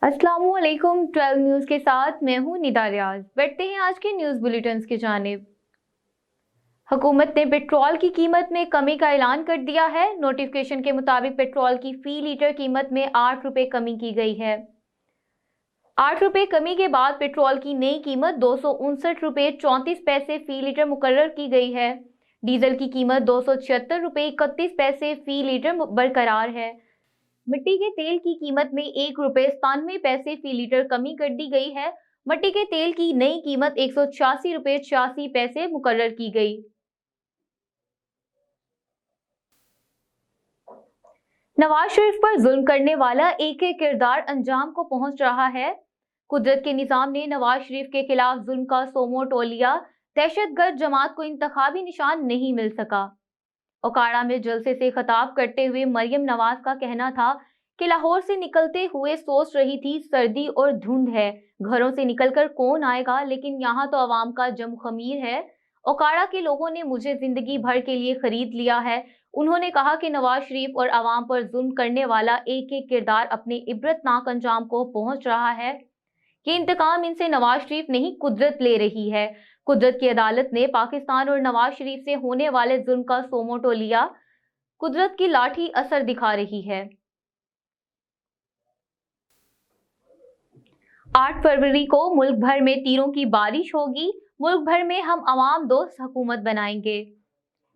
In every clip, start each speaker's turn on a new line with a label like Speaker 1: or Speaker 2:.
Speaker 1: अस्सलाम वालेकुम। 12 न्यूज़ के साथ मैं हूं निदा रियाज। बढ़ते हैं आज के न्यूज़ बुलेटिन्स की जानिब। हुकूमत ने पेट्रोल की कीमत में कमी का ऐलान कर दिया है। नोटिफिकेशन के मुताबिक पेट्रोल की फी लीटर कीमत में 8 रुपये कमी की गई है। 8 रुपये कमी के बाद पेट्रोल की नई कीमत 259 रुपये 34 पैसे फी लीटर मुकर्रर की गई है। डीजल की कीमत 276 रुपये 31 पैसे फी लीटर बरकरार है। मिट्टी के तेल की कीमत में 1 रुपये 97 पैसे फी लीटर कमी कर दी गई है। मिट्टी के तेल की नई कीमत 186 रुपये 86 पैसे मुकर्रर की गई। नवाज शरीफ पर जुल्म करने वाला एक एक किरदार अंजाम को पहुंच रहा है। कुदरत के निजाम ने नवाज शरीफ के खिलाफ जुल्म का सोमो टोल लिया। दहशतगर्द जमात को इंतखाबी निशान नहीं मिल सका। ओकाड़ा में जलसे से खिताब करते हुए मरियम नवाज का कहना था कि लाहौर से निकलते हुए सोच रही थी सर्दी और धुंध है, घरों से निकलकर कौन आएगा, लेकिन यहाँ तो अवाम का जम खमीर है। ओकाड़ा के लोगों ने मुझे जिंदगी भर के लिए खरीद लिया है। उन्होंने कहा कि नवाज शरीफ और अवाम पर जुल्म करने वाला एक एक किरदार अपने इबरतनाक अंजाम को पहुंच रहा है। ये इंतकाम इनसे नवाज शरीफ नहीं, कुदरत ले रही है। कुदरत की अदालत ने पाकिस्तान और नवाज शरीफ से होने वाले जुल्म का सोमोटो लिया। कुदरत की लाठी असर दिखा रही है। 8 फरवरी को मुल्क भर में तीरों की बारिश होगी। मुल्क भर में हम अवाम दोस्त हुकूमत बनाएंगे।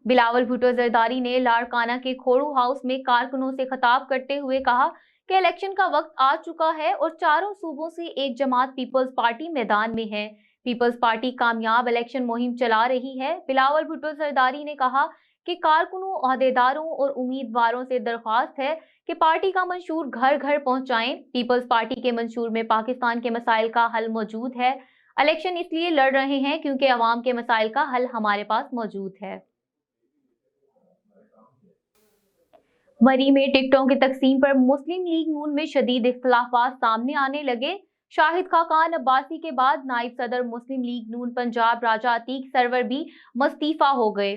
Speaker 1: बिलावल भुट्टो जरदारी ने लाड़काना के खोड़ू हाउस में कारकुनों से खिताब करते हुए कहा कि इलेक्शन का वक्त आ चुका है और चारों सूबों से एक जमात पीपल्स पार्टी मैदान में है। पीपल्स पार्टी कामयाब इलेक्शन मुहिम चला रही है। बिलावल भुट्टो जरदारी ने कहा कि कारकुनों, ओहदेदारों और उम्मीदवारों से दरख्वास्त है कि पार्टी का मंशूर घर घर पहुंचाएं। पीपल्स पार्टी के मंशूर में पाकिस्तान के मसाइल का हल मौजूद है। इलेक्शन इसलिए लड़ रहे हैं क्योंकि अवाम के मसाइल का हल हमारे पास मौजूद है। मरी में टिकटों की तकसीम पर मुस्लिम लीग नून में शदीद इख्तलाफात सामने आने लगे। शाहिद खाकान अब्बासी के बाद नायब सदर मुस्लिम लीग नून पंजाब राजा अतीक सरवर भी मुस्तफा हो गए।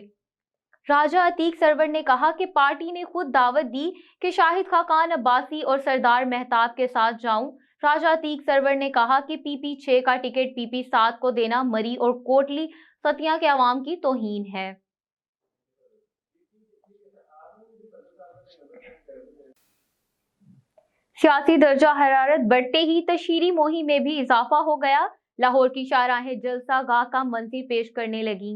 Speaker 1: राजा अतीक सरवर ने कहा कि पार्टी ने खुद दावत दी कि शाहिद खाकान अब्बासी और सरदार मेहताब के साथ जाऊं। राजा अतीक सरवर ने कहा कि पीपी 6 का टिकट पीपी 7 को देना मरी और कोटली सतिया के अवाम की तौहीन है। सियासी दर्जा हरारत बढ़ते ही तशहीरी मुहिम में भी इजाफा हो गया। लाहौर की शाहराहें जलसा गाह का मंजर पेश करने लगी।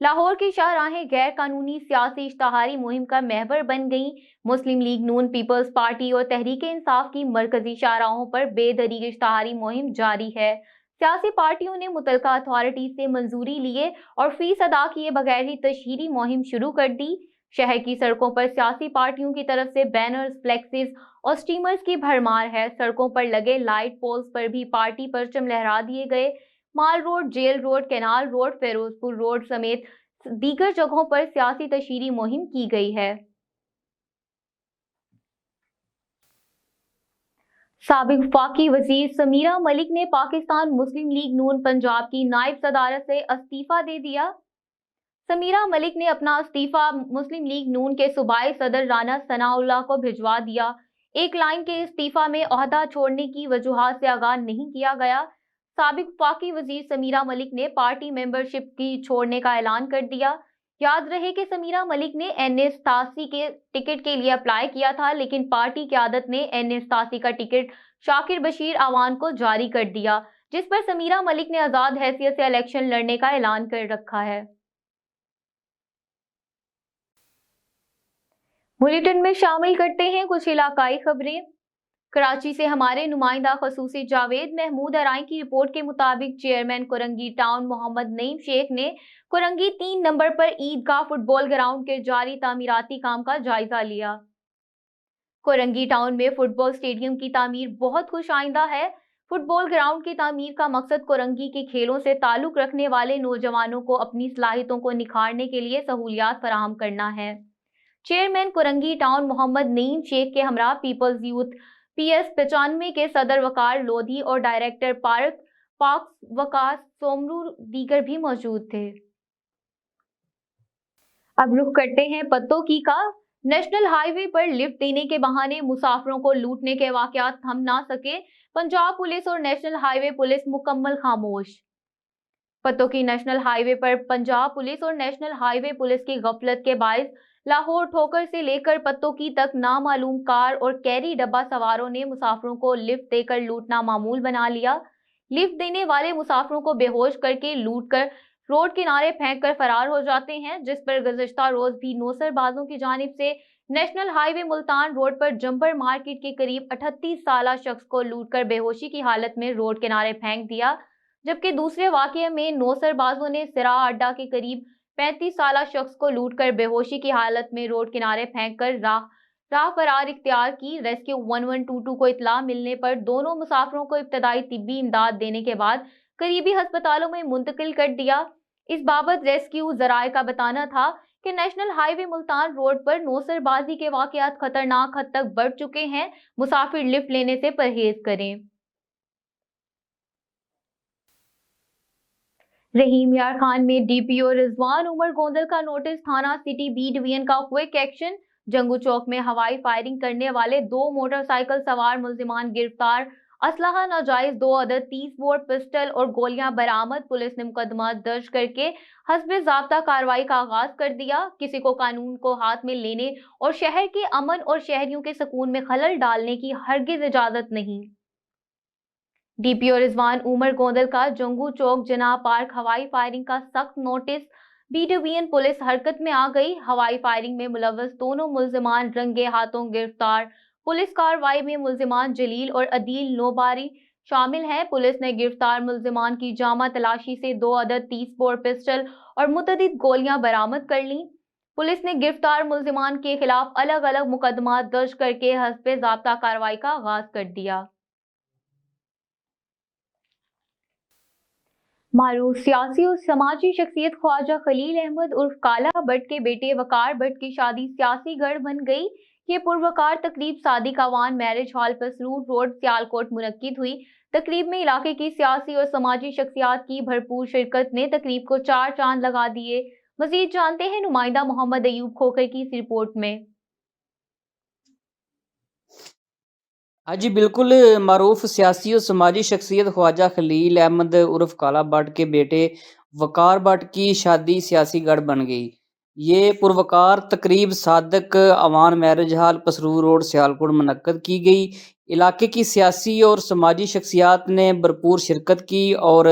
Speaker 1: लाहौर की शाहराहें गैर कानूनी सियासी इश्तहारी मुहिम का महवर बन गईं। मुस्लिम लीग नून, पीपल्स पार्टी और तहरीक इंसाफ की मरकजी शाहराहों पर बेदरीग इश्तहारी मुहिम जारी है। सियासी पार्टियों ने मुतलका अथॉरिटी से मंजूरी लिए और फीस अदा किए बगैर ही तशहीरी मुहिम शुरू कर दी। शहर की सड़कों पर सियासी पार्टियों की तरफ से बैनर्स, फ्लेक्सिस और स्टीमर्स की भरमार है। सड़कों पर लगे लाइट पोल्स पर भी पार्टी परचम लहरा दिए गए। Mall road, jail road, canal road, Firozpur road समेत दीगर जगहों पर सियासी तशहीरी मुहिम की गई है। साबिक वफाकी वजीर समीरा मलिक ने पाकिस्तान मुस्लिम लीग नून पंजाब की नायब सदारत से इस्तीफा दे दिया। समीरा मलिक ने अपना इस्तीफा मुस्लिम लीग नून के सूबाई सदर राना सनाउल्लाह को भिजवा दिया। एक लाइन के इस्तीफा में ओहदा छोड़ने की वजूहात से आगाह नहीं किया गया। साबिक वफाकी वजीर समीरा मलिक ने पार्टी मेंबरशिप की छोड़ने का ऐलान कर दिया। याद रहे कि समीरा मलिक ने NA87 के टिकट के लिए अप्लाई किया था, लेकिन पार्टी क़यादत ने NA87 का टिकट शाकिर बशीर आवान को जारी कर दिया, जिस पर समीरा मलिक ने आज़ाद हैसियत से इलेक्शन लड़ने का ऐलान कर रखा है। बुलेटिन में शामिल करते हैं कुछ इलाकाई खबरें। कराची से हमारे नुमाइंदा खसूसी जावेद महमूद अराई की रिपोर्ट के मुताबिक चेयरमैन कोरंगी टाउन मोहम्मद नईम शेख ने कोरंगी 3 नंबर पर ईदगाह फुटबॉल ग्राउंड के जारी तामीराती काम का जायजा लिया। कोरंगी टाउन में फुटबॉल स्टेडियम की तामीर बहुत खुश आइंदा है। फुटबॉल ग्राउंड की तामीर का मकसद कोरंगी के खेलों से ताल्लुक रखने वाले नौजवानों को अपनी सलाहियतों को निखारने के लिए सहूलियात फराहम करना है। चेयरमैन कोरंगी टाउन मोहम्मद नईम शेख के हमरा पीपल्स यूथ PS 95 के सदर वकार लोधी और डायरेक्टर पार्क वकास सोमरू दीगर भी मौजूद थे। अब रुख करते हैं पत्तों की का। नेशनल हाईवे पर लिफ्ट देने के बहाने मुसाफिरों को लूटने के वाकयात थम ना सके, पंजाब पुलिस और नेशनल हाईवे पुलिस मुकम्मल खामोश। पतों की नेशनल हाईवे पर पंजाब पुलिस और नेशनल हाईवे पुलिस की गफलत के बायस लाहौर ठोकर से लेकर पत्तों की तक नामालूम कार और कैरी डब्बा सवारों ने मुसाफिरों को लिफ्ट देकर लूटना मामूल बना लिया। लिफ्ट देने वाले मुसाफिरों को बेहोश करके लूट कर रोड किनारे फेंक कर फरार हो जाते हैं, जिस पर गुज़िश्ता रोज भी नौसरबाजों की जानिब से नेशनल हाईवे मुल्तान रोड पर जंपर मार्केट के करीब 38 साला शख्स को लूटकर बेहोशी की हालत में रोड किनारे फेंक दिया। जबकि दूसरे वाकये में नौसरबाजों ने सिरा अड्डा के करीब 35 साला शख्स को लूटकर बेहोशी की हालत में रोड किनारे फेंक कर राह फरार इख्तियार की। रेस्क्यू 1122 को इतला मिलने पर दोनों मुसाफिरों को इब्तदाई तिब्बी इमदाद देने के बाद करीबी अस्पतालों में मुंतकिल कर दिया। इस बाबत रेस्क्यू जराये का बताना था कि नेशनल हाईवे मुल्तान रोड पर नौसरबाजी के वाकयात खतरनाक हद तक बढ़ चुके हैं, मुसाफिर लिफ्ट लेने से परहेज करें। रहीम यार खान में डीपीओ रिजवान उमर गोंदल का नोटिस, थाना सिटी बी डिवीजन का क्विक एक्शन। जंगू चौक में हवाई फायरिंग करने वाले 2 मोटरसाइकिल सवार मुल्जिमान गिरफ्तार, असलहा नाजायज 2 अदद 30 बोर पिस्टल और गोलियां बरामद। पुलिस ने मुकदमा दर्ज करके हस्बे ज़ाब्ता कार्रवाई का आगाज कर दिया। किसी को कानून को हाथ में लेने और शहर के अमन और शहरियों के सुकून में खलल डालने की हरगिज इजाजत नहीं। डीपीओ रिजवान उमर गोंदल का जंगू चौक जिना पार्क हवाई फायरिंग का सख्त नोटिस, बी डिवीजन पुलिस हरकत में आ गई। हवाई फायरिंग में मुलव्वस दोनों मुल्जिमान रंगे हाथों गिरफ्तार। पुलिस कार्रवाई में मुल्जिमान जलील और अदील नोबारी शामिल हैं। पुलिस ने गिरफ्तार मुल्जिमान की जामा तलाशी से 2 अदद 30 बोर पिस्टल और मुतअद्दिद गोलियां बरामद कर ली। पुलिस ने गिरफ्तार मुल्जिमान के खिलाफ अलग अलग मुकदमा दर्ज करके हस्बे ज़ाब्ता कार्रवाई का आगाज कर दिया। मारूफ सियासी और समाजी शख्सियत ख्वाजा खलील अहमद उर्फ काला भट्ट के बेटे वकार भट्ट की शादी सियासी गढ़ बन गई। ये पुरवकार तकरीब Sadiq Awan marriage hall Pasrur road Sialkot मुनक्किद हुई। तकरीब में इलाके की सियासी और समाजी शख्सियात की भरपूर शिरकत ने तकरीब को 4 चांद लगा दिए। मजीद जानते हैं नुमाइंदा मोहम्मद अयूब खोखर की इस रिपोर्ट में।
Speaker 2: हाँ जी बिल्कुल, मरूफ सियासी और समाजी शख्सियत ख्वाजा खलील अहमद उर्फ काला भट्ट के बेटे वकार भट्ट की शादी सियासी गढ़ बन गई। ये पुरवकार तकरीब Sadiq Awan marriage hall Pasrur road Sialkot मुनक्कद की गई। इलाके की सियासी और समाजी शख्सियात ने भरपूर शिरकत की और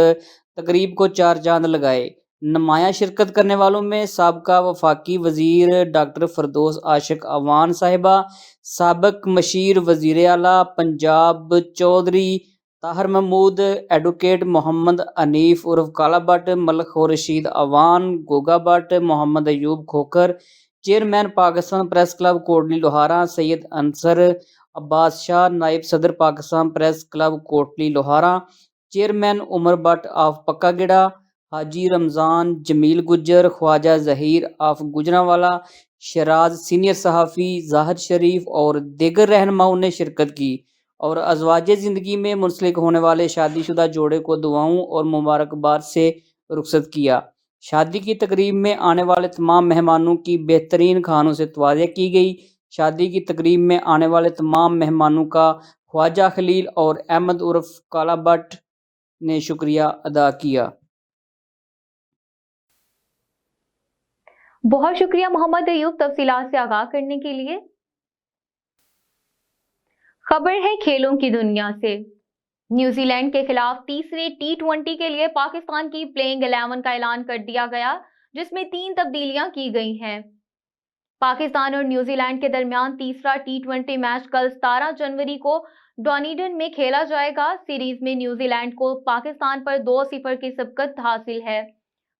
Speaker 2: तकरीब को 4 चांद लगाए। नुमाया शिरकत करने वालों में साबका वफाकी वजीर डॉक्टर फरदौस आशिक अवान साहिबा, साबिक मशीर वजीर आला पंजाब चौधरी ताहर महमूद, एडवोकेट मोहम्मद हनीफ उर्फ Kala Bhatt, Malik Khurshid Awan, Goga Bhatt, Muhammad Ayub Khokhar, chairman Pakistan press club Kotli Lohara, Syed Ansar Abbas Shah, नायब सदर Pakistan press club Kotli Lohara, chairman Umar Bhatt of Pakkagira, Haji Ramzan Jameel Gujjar, Khawaja Zaheer of Gujranwala, Shiraz senior सहाफ़ी, जाहिद शरीफ और दीगर रहनुमाओं ने शिरकत की और अज़वाजे ज़िंदगी में मुंसलिक होने वाले शादीशुदा जोड़े को दुआओं और मुबारकबाद से रुखसत किया। शादी की तकरीब में आने वाले तमाम मेहमानों की बेहतरीन खानों से तवाज़िया की गई। शादी की तकरीब में आने वाले तमाम मेहमानों का ख्वाजा खलील और अहमद उर्फ काला भट्ट ने शुक्रिया अदा किया।
Speaker 1: बहुत शुक्रिया मोहम्मद अयूब तफसीलात से आगाह करने के लिए। खबर है खेलों की दुनिया से। न्यूजीलैंड के खिलाफ तीसरे T20 के लिए पाकिस्तान की प्लेइंग 11 का ऐलान कर दिया गया, जिसमें 3 तब्दीलियां की गई हैं। पाकिस्तान और न्यूजीलैंड के दरमियान तीसरा T20 मैच कल 17 जनवरी को डॉनिडन में खेला जाएगा। सीरीज में न्यूजीलैंड को पाकिस्तान पर 2-0 की सबकत हासिल है।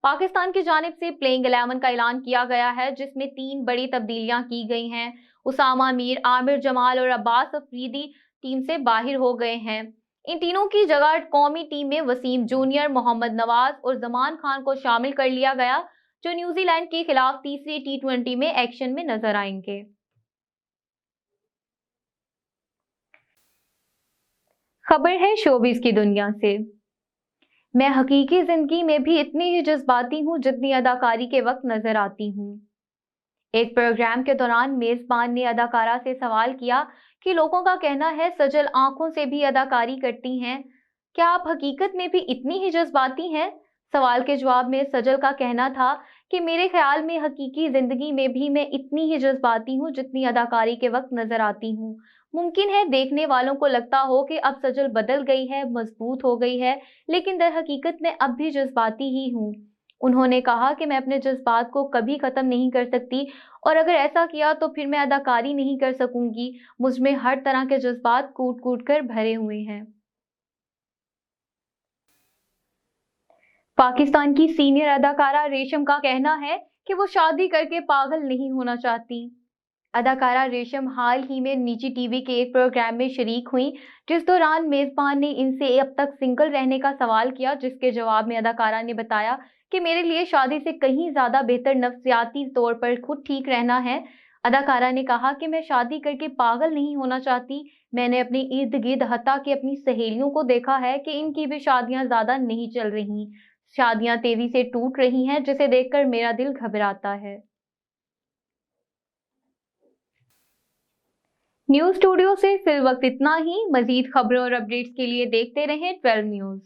Speaker 1: पाकिस्तान की जानिब से प्लेइंग 11 का ऐलान किया गया है, जिसमें 3 बड़ी तब्दीलियां की गई हैं। उसामा मीर, आमिर जमाल और अब्बास अफरीदी टीम से बाहर हो गए हैं। इन तीनों की जगह कौमी टीम में वसीम जूनियर, मोहम्मद नवाज और जमान खान को शामिल कर लिया गया, जो न्यूजीलैंड के खिलाफ तीसरे T20 में एक्शन में नजर आएंगे। खबर है शोबिस की दुनिया से। मैं हकीकी जिंदगी में भी इतनी ही जज्बाती हूँ जितनी अदाकारी के वक्त नजर आती हूँ। एक प्रोग्राम के दौरान मेजबान ने अदाकारा से सवाल किया कि लोगों का कहना है सजल आंखों से भी अदाकारी करती हैं, क्या आप हकीकत में भी इतनी ही जज्बाती हैं? सवाल के जवाब में सजल का कहना था कि मेरे ख्याल में हकीकी जिंदगी में भी मैं इतनी ही जज्बाती हूँ जितनी अदाकारी के वक्त नजर आती हूँ। मुमकिन है देखने वालों को लगता हो कि अब सजल बदल गई है, मजबूत हो गई है, लेकिन दर हकीकत मैं अब भी जज्बाती ही हूँ। उन्होंने कहा कि मैं अपने जज्बात को कभी खत्म नहीं कर सकती और अगर ऐसा किया तो फिर मैं अदाकारी नहीं कर सकूंगी। मुझ में हर तरह के जज्बात कूट कूट कर भरे हुए हैं। पाकिस्तान की सीनियर अदाकारा रेशम का कहना है कि वो शादी करके पागल नहीं होना चाहती। अदाकारा रेशम हाल ही में निजी टीवी के एक प्रोग्राम में शरीक हुई, जिस दौरान मेजबान ने इनसे अब तक सिंगल रहने का सवाल किया, जिसके जवाब में अदाकारा ने बताया कि मेरे लिए शादी से कहीं ज्यादा बेहतर नफ्सियाती तौर पर खुद ठीक रहना है। अदाकारा ने कहा कि मैं शादी करके पागल नहीं होना चाहती। मैंने अपने इर्द गिर्द हत्ता कि अपनी सहेलियों को देखा है कि इनकी भी शादियां ज्यादा नहीं चल रही, शादियां तेजी से टूट रही हैं, जिसे देखकर मेरा दिल घबराता है। न्यूज स्टूडियो से फिल वक्त इतना ही। मजीद खबरों और अपडेट्स के लिए देखते रहें 12 न्यूज।